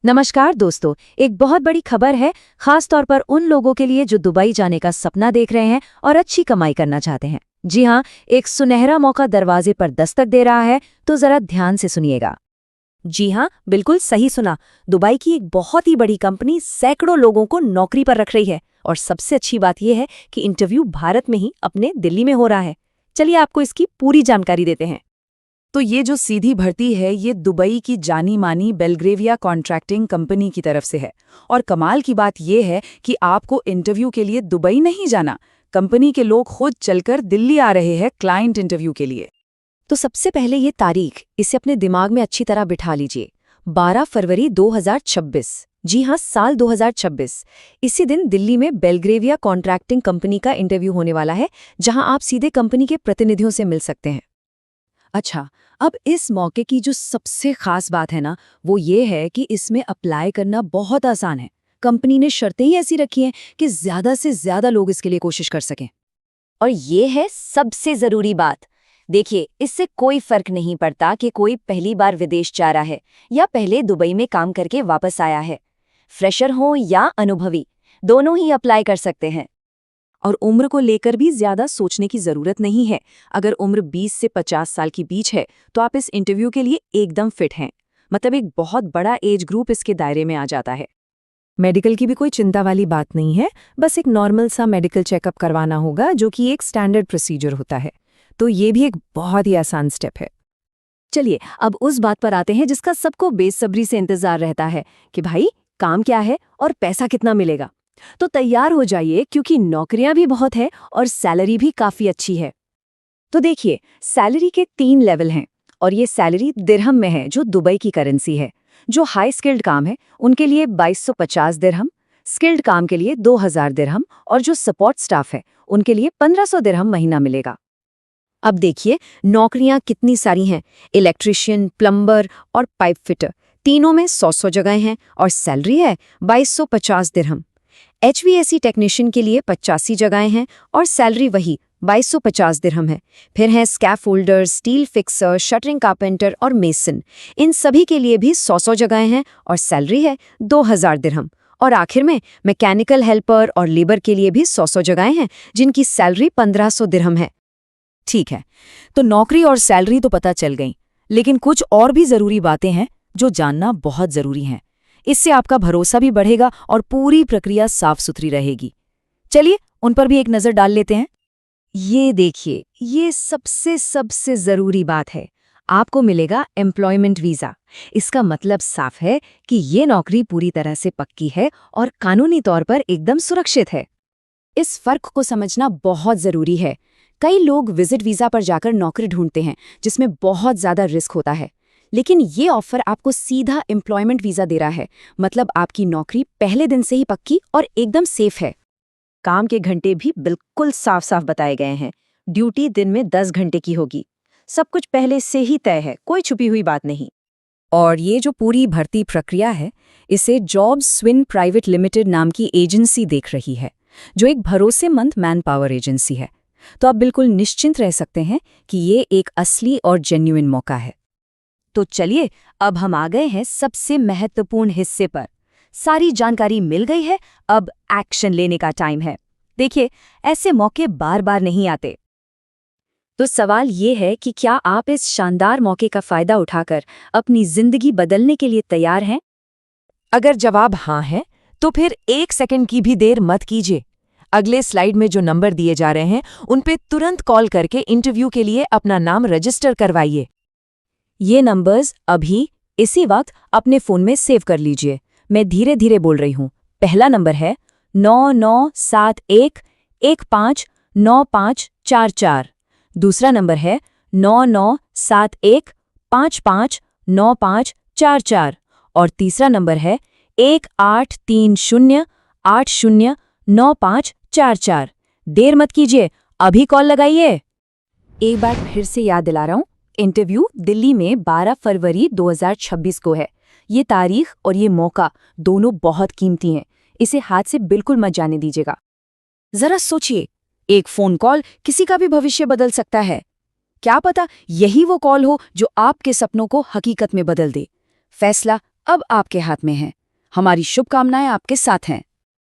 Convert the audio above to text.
नमस्कार दोस्तों, एक बहुत बड़ी खबर है, खास तौर पर उन लोगों के लिए जो दुबई जाने का सपना देख रहे हैं और अच्छी कमाई करना चाहते हैं। जी हाँ, एक सुनहरा मौका दरवाजे पर दस्तक दे रहा है, तो जरा ध्यान से सुनिएगा। जी हाँ, बिल्कुल सही सुना। दुबई की एक बहुत ही बड़ी कंपनी सैकड़ों लोगों को नौकरी पर रख रही है और सबसे अच्छी बात यह है कि इंटरव्यू भारत में ही अपने दिल्ली में हो रहा है। चलिए आपको इसकी पूरी जानकारी देते हैं। तो ये जो सीधी भर्ती है ये दुबई की जानी मानी बेलग्रेविया कॉन्ट्रैक्टिंग कंपनी की तरफ से है। और कमाल की बात ये है कि आपको इंटरव्यू के लिए दुबई नहीं जाना, कंपनी के लोग खुद चलकर दिल्ली आ रहे हैं क्लाइंट इंटरव्यू के लिए। तो सबसे पहले ये तारीख, इसे अपने दिमाग में अच्छी तरह बिठा लीजिए। 12 फरवरी 2026। जी हाँ, साल 2026। इसी दिन दिल्ली में बेलग्रेविया कॉन्ट्रैक्टिंग कंपनी का इंटरव्यू होने वाला है, जहां आप सीधे कंपनी के प्रतिनिधियों से मिल सकते हैं। अच्छा, अब इस मौके की जो सबसे खास बात है ना, वो ये है कि इसमें अप्लाई करना बहुत आसान है। कंपनी ने शर्तें ही ऐसी रखी हैं कि ज्यादा से ज्यादा लोग इसके लिए कोशिश कर सकें। और ये है सबसे जरूरी बात। देखिए, इससे कोई फर्क नहीं पड़ता कि कोई पहली बार विदेश जा रहा है या पहले दुबई में काम करके वापस आया है। फ्रेशर हो या अनुभवी, दोनों ही अप्लाई कर सकते हैं। और उम्र को लेकर भी ज्यादा सोचने की जरूरत नहीं है। अगर उम्र 20 से 50 साल के बीच है तो आप इस इंटरव्यू के लिए एकदम फिट हैं। मतलब एक बहुत बड़ा एज ग्रुप इसके दायरे में आ जाता है। मेडिकल की भी कोई चिंता वाली बात नहीं है, बस एक नॉर्मल सा मेडिकल चेकअप करवाना होगा, जो कि एक स्टैंडर्ड प्रोसीजर होता है। तो ये भी एक बहुत ही आसान स्टेप है। चलिए अब उस बात पर आते हैं जिसका सबको बेसब्री से इंतजार रहता है कि भाई काम क्या है और पैसा कितना मिलेगा। तो तैयार हो जाइए, क्योंकि नौकरियां भी बहुत है और सैलरी भी काफी अच्छी है। तो देखिए, सैलरी के 3 लेवल हैं और ये सैलरी दिरहम में है, जो दुबई की करेंसी है। जो हाई स्किल्ड काम है उनके लिए 2250 दिरहम, स्किल्ड काम के लिए 2000 दिरहम और जो सपोर्ट स्टाफ है उनके लिए 1500 दिरहम महीना मिलेगा। अब देखिए नौकरियां कितनी सारी हैं। इलेक्ट्रिशियन, प्लम्बर और पाइप फिटर, तीनों में 100 जगहें हैं और सैलरी है 2250 दिरहम। HVAC टेक्नीशियन के लिए 85 जगहें हैं और सैलरी वही 2250 दिरहम है। फिर हैं scaffolder, steel fixer, shuttering carpenter और मेसन, इन सभी के लिए भी 100 जगहें हैं और सैलरी है 2000 दिरहम। और आखिर में मैकेनिकल हेल्पर और लेबर के लिए भी 100 जगहें हैं, जिनकी सैलरी 1500 दिरहम है। ठीक है, तो नौकरी और सैलरी तो पता चल गई, लेकिन कुछ और भी जरूरी बातें हैं जो जानना बहुत जरूरी हैं। इससे आपका भरोसा भी बढ़ेगा और पूरी प्रक्रिया साफ सुथरी रहेगी। चलिए उन पर भी एक नजर डाल लेते हैं। ये देखिए, ये सबसे जरूरी बात है। आपको मिलेगा एम्प्लॉयमेंट वीजा। इसका मतलब साफ है कि ये नौकरी पूरी तरह से पक्की है और कानूनी तौर पर एकदम सुरक्षित है। इस फर्क को समझना बहुत जरूरी है। कई लोग विजिट वीजा पर जाकर नौकरी ढूंढते हैं, जिसमें बहुत ज्यादा रिस्क होता है। लेकिन ये ऑफर आपको सीधा एम्प्लॉयमेंट वीजा दे रहा है, मतलब आपकी नौकरी पहले दिन से ही पक्की और एकदम सेफ है। काम के घंटे भी बिल्कुल साफ साफ बताए गए हैं। ड्यूटी दिन में 10 घंटे की होगी। सब कुछ पहले से ही तय है, कोई छुपी हुई बात नहीं। और ये जो पूरी भर्ती प्रक्रिया है, इसे जॉब स्विन प्राइवेट लिमिटेड नाम की एजेंसी देख रही है, जो एक भरोसेमंद मैन पावर एजेंसी है। तो आप बिल्कुल निश्चिंत रह सकते हैं कि ये एक असली और जेन्युइन मौका है। तो चलिए अब हम आ गए हैं सबसे महत्वपूर्ण हिस्से पर। सारी जानकारी मिल गई है, अब एक्शन लेने का टाइम है। देखिए, ऐसे मौके बार बार नहीं आते। तो सवाल ये है कि क्या आप इस शानदार मौके का फायदा उठाकर अपनी जिंदगी बदलने के लिए तैयार हैं? अगर जवाब हाँ है, तो फिर 1 सेकंड की भी देर मत कीजिए। अगले स्लाइड में जो नंबर दिए जा रहे हैं उन पे तुरंत कॉल करके इंटरव्यू के लिए अपना नाम रजिस्टर करवाइए। ये नंबर्स अभी इसी वक्त अपने फोन में सेव कर लीजिए। मैं धीरे धीरे बोल रही हूँ। पहला नंबर है 9971159544। दूसरा नंबर है 9971559544 और तीसरा नंबर है 1830809544। देर मत कीजिए, अभी कॉल लगाइए। एक बार फिर से याद दिला रहा हूँ, इंटरव्यू दिल्ली में 12 फरवरी 2026 को है। ये तारीख और ये मौका दोनों बहुत कीमती हैं। इसे हाथ से बिल्कुल मत जाने दीजिएगा। जरा सोचिए, एक फोन कॉल किसी का भी भविष्य बदल सकता है। क्या पता यही वो कॉल हो जो आपके सपनों को हकीकत में बदल दे। फैसला अब आपके हाथ में है। हमारी शुभकामनाएं आपके साथ हैं।